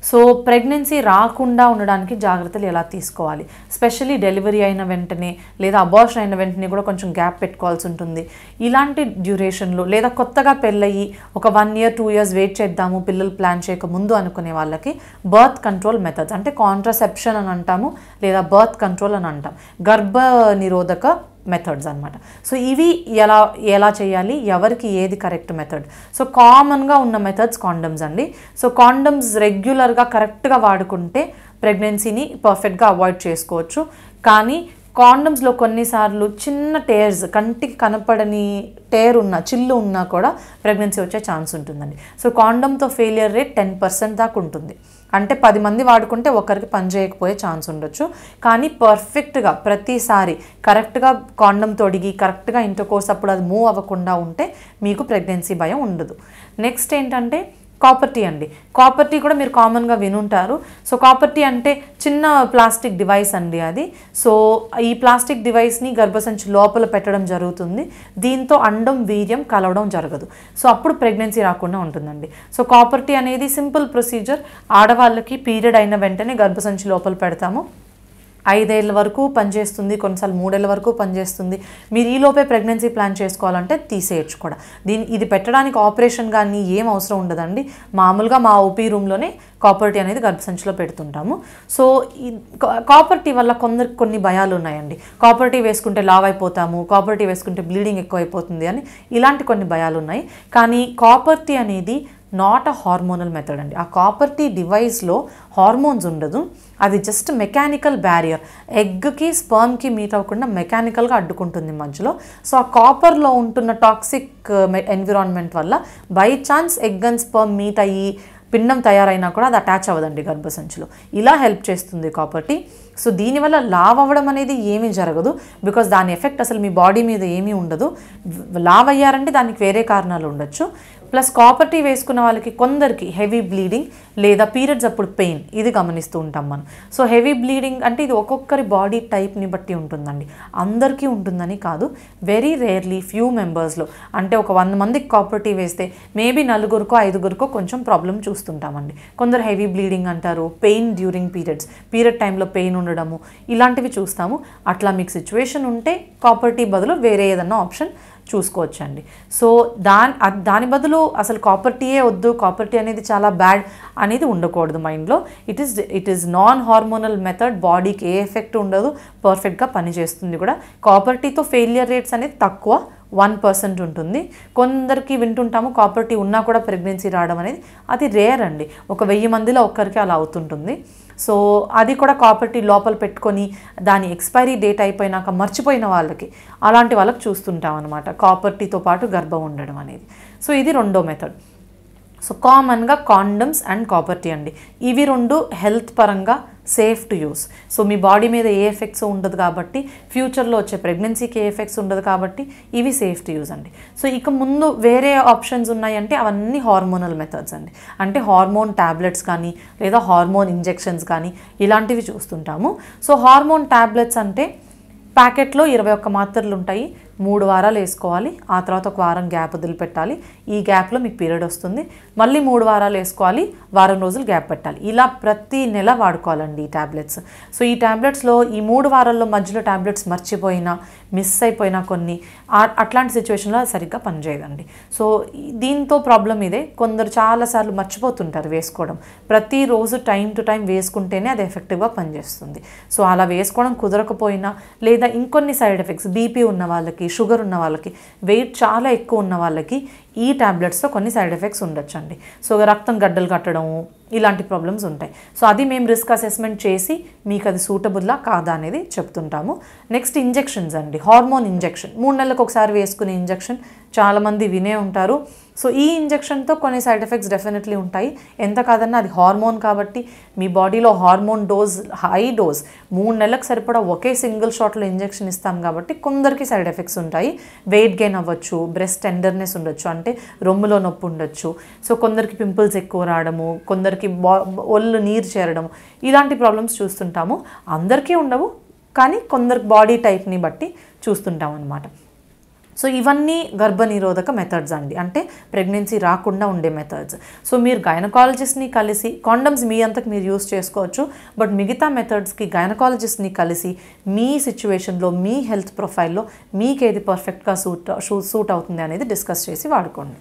So pregnancy రాకుండా ఉండడానికి జాగ్రత్తలు ఎలా తీసుకోవాలి, స్పెషల్లీ డెలివరీ అయిన వెంటనే లేదా అబార్షన్ అయిన వెంటనే కూడా కొంచెం గ్యాప్ పెట్టుకోవాల్సి ఉంటుంది. ఇలాంటి డ్యూరేషన్లో లేదా కొత్తగా పెళ్ళయి ఒక 1 year 2 years వెయిట్ చేద్దాము పిల్లలు ప్లాన్ చేయక ముందు అనుకునే వాళ్ళకి బర్త్ కంట్రోల్ మెథడ్స్ అంటే కాంట్రాసెప్షన్ అని అంటాము లేదా బర్త్ కంట్రోల్ అని అంటాం, గర్భ నిరోధక మెథడ్స్ అనమాట. సో ఇవి ఎలా చేయాలి, ఎవరికి ఏది కరెక్ట్ మెథడ్. సో కామన్గా ఉన్న మెథడ్స్ కాండమ్స్ అండి. సో కాండమ్స్ రెగ్యులర్గా కరెక్ట్గా వాడుకుంటే ప్రెగ్నెన్సీని పర్ఫెక్ట్గా అవాయిడ్ చేసుకోవచ్చు. కానీ కాండమ్స్లో కొన్నిసార్లు చిన్న టేర్స్, కంటికి కనపడని చిల్లు ఉన్నా కూడా ప్రెగ్నెన్సీ వచ్చే ఛాన్స్ ఉంటుందండి. సో కాండమ్తో ఫెయిలియర్ రేట్ 10% దాకా ఉంటుంది. అంటే 10 మంది వాడుకుంటే ఒకరికి పని చేయకపోయే ఛాన్స్ ఉండొచ్చు. కానీ పర్ఫెక్ట్గా ప్రతిసారి కరెక్ట్గా కాండమ్ తొడిగి కరెక్ట్గా ఇంటర్కోర్స్ అప్పుడు అది మూవ్ అవ్వకుండా ఉంటే మీకు ప్రెగ్నెన్సీ భయం ఉండదు. నెక్స్ట్ ఏంటంటే కాపర్ టీ అండి. కాపర్ టీ కూడా మీరు కామన్గా వినుంటారు. సో కాపర్ టీ అంటే చిన్న ప్లాస్టిక్ డివైస్ అండి అది. సో ఈ ప్లాస్టిక్ డివైస్ని గర్భసంచి లోపల పెట్టడం జరుగుతుంది. దీంతో అండం వీర్యం కలవడం జరగదు. సో అప్పుడు ప్రెగ్నెన్సీ రాకుండా ఉంటుందండి. సో కాపర్ టీ అనేది సింపుల్ ప్రొసీజర్. ఆడవాళ్ళకి పీరియడ్ అయిన వెంటనే గర్భసంచి లోపల పెడతాము. 5 ఏళ్ళ వరకు పనిచేస్తుంది, కొన్నిసార్లు 3 ఏళ్ళ వరకు పనిచేస్తుంది. మీరు ఈలోపే ప్రెగ్నెన్సీ ప్లాన్ చేసుకోవాలంటే తీసేయచ్చు కూడా. ఇది పెట్టడానికి ఆపరేషన్ కానీ ఏం అవసరం ఉండదండి. మామూలుగా మా ఓపీ రూమ్లోనే కాపర్ టీ అనేది గర్భసంచిలో పెడుతుంటాము. సో కాపర్ టీ వల్ల కొందరికి కొన్ని భయాలు ఉన్నాయండి. కాపర్ టీ వేసుకుంటే లావ్ అయిపోతాము, కాపర్ టీ వేసుకుంటే బ్లీడింగ్ ఎక్కువ అయిపోతుంది అని ఇలాంటి కొన్ని భయాలు ఉన్నాయి. కానీ కాపర్ టీ అనేది నాట్ అ హార్మోనల్ మెథడ్ అండి. ఆ కాపర్ టీ డివైస్లో హార్మోన్స్ ఉండదు, అది జస్ట్ మెకానికల్ బ్యారియర్. ఎగ్కి స్పర్మ్కి మీట్ అవ్వకుండా మెకానికల్గా అడ్డుకుంటుంది మధ్యలో. సో ఆ కాపర్లో ఉంటున్న టాక్సిక్ ఎన్విరాన్మెంట్ వల్ల by chance egg and sperm meet అయ్యి పిండం తయారైనా కూడా అది అటాచ్ అవ్వదండి గర్భసంచిలో. ఇలా హెల్ప్ చేస్తుంది కాపర్ టీ. సో దీనివల్ల లావ్ అవ్వడం అనేది ఏమీ జరగదు, బికాస్ దాని ఎఫెక్ట్ అసలు మీ బాడీ మీద ఏమీ ఉండదు. లావ్ అయ్యారంటే దానికి వేరే కారణాలు ఉండొచ్చు. ప్లస్ కాపర్ టీ వేసుకున్న వాళ్ళకి కొందరికి హెవీ బ్లీడింగ్ లేదా పీరియడ్స్ అప్పుడు పెయిన్ ఇది గమనిస్తూ ఉంటాం మనం. సో హెవీ బ్లీడింగ్ అంటే ఇది ఒక్కొక్కరి బాడీ టైప్ని బట్టి ఉంటుందండి, అందరికీ ఉంటుందని కాదు. వెరీ రేర్లీ ఫ్యూ మెంబర్స్లో, అంటే ఒక 100 మందికి కాపర్ టీ వేస్తే మేబీ 4కో 5కో కొంచెం ప్రాబ్లం చూస్తుంటామండి. కొందరు హెవీ బ్లీడింగ్ అంటారు, పెయిన్ డ్యూరింగ్ పీరియడ్ టైంలో పెయిన్ ఉండడము ఇలాంటివి చూస్తాము. అట్లా మీకు సిచ్యువేషన్ ఉంటే కాపర్ టీ బదులు వేరే ఏదన్నా ఆప్షన్ చూసుకోవచ్చండి. సో దాని బదులు అసలు కాపర్ టీయే వద్దు, కాపర్ టీ అనేది చాలా బ్యాడ్ అనేది ఉండకూడదు మైండ్లో. It is non hormonal method, బాడీకి ఏ ఎఫెక్ట్ ఉండదు, పర్ఫెక్ట్గా పనిచేస్తుంది కూడా. కాపర్ టీతో ఫెయిలియర్ రేట్స్ అనేది తక్కువ, 1% ఉంటుంది. కొందరికి వింటుంటాము కాపర్ టీ ఉన్నా కూడా ప్రెగ్నెన్సీ రావడం అనేది, అది రేర్ అండి. ఒక 1000 మందిలో ఒక్కరికి అలా అవుతుంటుంది. సో అది కూడా కాపర్ టీ లోపల పెట్టుకొని దాని ఎక్స్పైరీ డేట్ అయిపోయినాక మర్చిపోయిన వాళ్ళకి, అలాంటి వాళ్ళకి చూస్తుంటాం అనమాట కాపర్ టీతో పాటు గర్భం ఉండడం అనేది. సో ఇది రెండో మెథడ్. సో కామన్గా కాండమ్స్ అండ్ కాపర్ టీ అండి. ఇవి రెండు హెల్త్ పరంగా safe to use. So me body మీద ఏ ఎఫెక్ట్స్ ఉండదు కాబట్టి, ఫ్యూచర్లో వచ్చే ప్రెగ్నెన్సీకి ఏ ఎఫెక్ట్స్ ఉండదు కాబట్టి ఇవి సేఫ్ టు యూస్ అండి. సో ఇక ముందు వేరే ఆప్షన్స్ ఉన్నాయంటే అవన్నీ హార్మోనల్ మెథడ్స్ అండి. అంటే హార్మోన్ ట్యాబ్లెట్స్ కానీ లేదా హార్మోన్ ఇంజెక్షన్స్ కానీ ఇలాంటివి చూస్తుంటాము. సో హార్మోన్ ట్యాబ్లెట్స్ అంటే ప్యాకెట్లో 21 మాత్రలు ఉంటాయి, 3 వారాలు వేసుకోవాలి. ఆ తర్వాత 1 వారం గ్యాప్ వదిలిపెట్టాలి. ఈ గ్యాప్లో మీకు పీరియడ్ వస్తుంది, మళ్ళీ 3 వారాలు వేసుకోవాలి, వారం రోజులు గ్యాప్ పెట్టాలి. ఇలా ప్రతి నెల వాడుకోవాలండి ఈ ట్యాబ్లెట్స్. సో ఈ ట్యాబ్లెట్స్లో ఈ 3 వారాల్లో మధ్యలో ట్యాబ్లెట్స్ మర్చిపోయినా, మిస్ అయిపోయినా కొన్ని అట్లాంటి సిచ్యువేషన్లో సరిగ్గా పనిచేయదండి. సో దీంతో ప్రాబ్లం ఇదే, కొందరు చాలాసార్లు మర్చిపోతుంటారు వేసుకోవడం. ప్రతిరోజు టైం టు టైం వేసుకుంటేనే అది ఎఫెక్టివ్గా పనిచేస్తుంది. సో అలా వేసుకోవడం కుదరకపోయినా లేదా ఇంకొన్ని సైడ్ ఎఫెక్ట్స్, బీపీ ఉన్న వాళ్ళకి, షుగర్ ఉన్న వాళ్ళకి, వెయిట్ చాలా ఎక్కువ ఉన్న వాళ్ళకి ఈ ట్యాబ్లెట్స్తో కొన్ని సైడ్ ఎఫెక్ట్స్ ఉండొచ్చండి. సో రక్తం గడ్డలు కట్టడము ఇలాంటి ప్రాబ్లమ్స్ ఉంటాయి. సో అది మేము రిస్క్ అసెస్మెంట్ చేసి మీకు అది సూటబుల్లా కాదా అనేది చెప్తుంటాము. నెక్స్ట్ ఇంజెక్షన్స్ అండి. హార్మోన్ ఇంజెక్షన్ 3 నెలలకు ఒకసారి వేసుకునే ఇంజెక్షన్ చాలామంది వినే ఉంటారు. సో ఈ ఇంజెక్షన్తో కొన్ని సైడ్ ఎఫెక్ట్స్ డెఫినెట్లీ ఉంటాయి. ఎంత కాదన్నా అది హార్మోన్ కాబట్టి మీ బాడీలో హార్మోన్ డోస్ హై డోస్ 3 నెలలకు సరిపడా ఒకే సింగిల్ షాట్లో ఇంజెక్షన్ ఇస్తాం కాబట్టి కొందరికి సైడ్ ఎఫెక్ట్స్ ఉంటాయి. వెయిట్ గెయిన్ అవ్వచ్చు, బ్రెస్ట్ టెండర్నెస్ ఉండొచ్చు, అంటే రొమ్ములో నొప్పి ఉండొచ్చు. సో కొందరికి పింపుల్స్ ఎక్కువ రావడము, కొందరికి ఒళ్ళు నీరు చేరడము ఇలాంటి ప్రాబ్లమ్స్ చూస్తుంటాము. అందరికీ ఉండవు, కానీ కొందరికి బాడీ టైప్ని బట్టి చూస్తుంటాం అన్నమాట. సో ఇవన్నీ గర్భనిరోధక మెథడ్స్ అండి, అంటే ప్రెగ్నెన్సీ రాకుండా ఉండే మెథడ్స్. సో మీరు గైనకాలజిస్ట్ని కలిసి, కాండమ్స్ మీ అంతకు మీరు యూస్ చేసుకోవచ్చు, బట్ మిగతా మెథడ్స్కి గైనకాలజిస్ట్ని కలిసి మీ సిచ్యువేషన్లో, మీ హెల్త్ ప్రొఫైల్లో మీకు ఏది పర్ఫెక్ట్గా సూట్ అవుతుంది అనేది డిస్కస్ చేసి వాడుకోండి.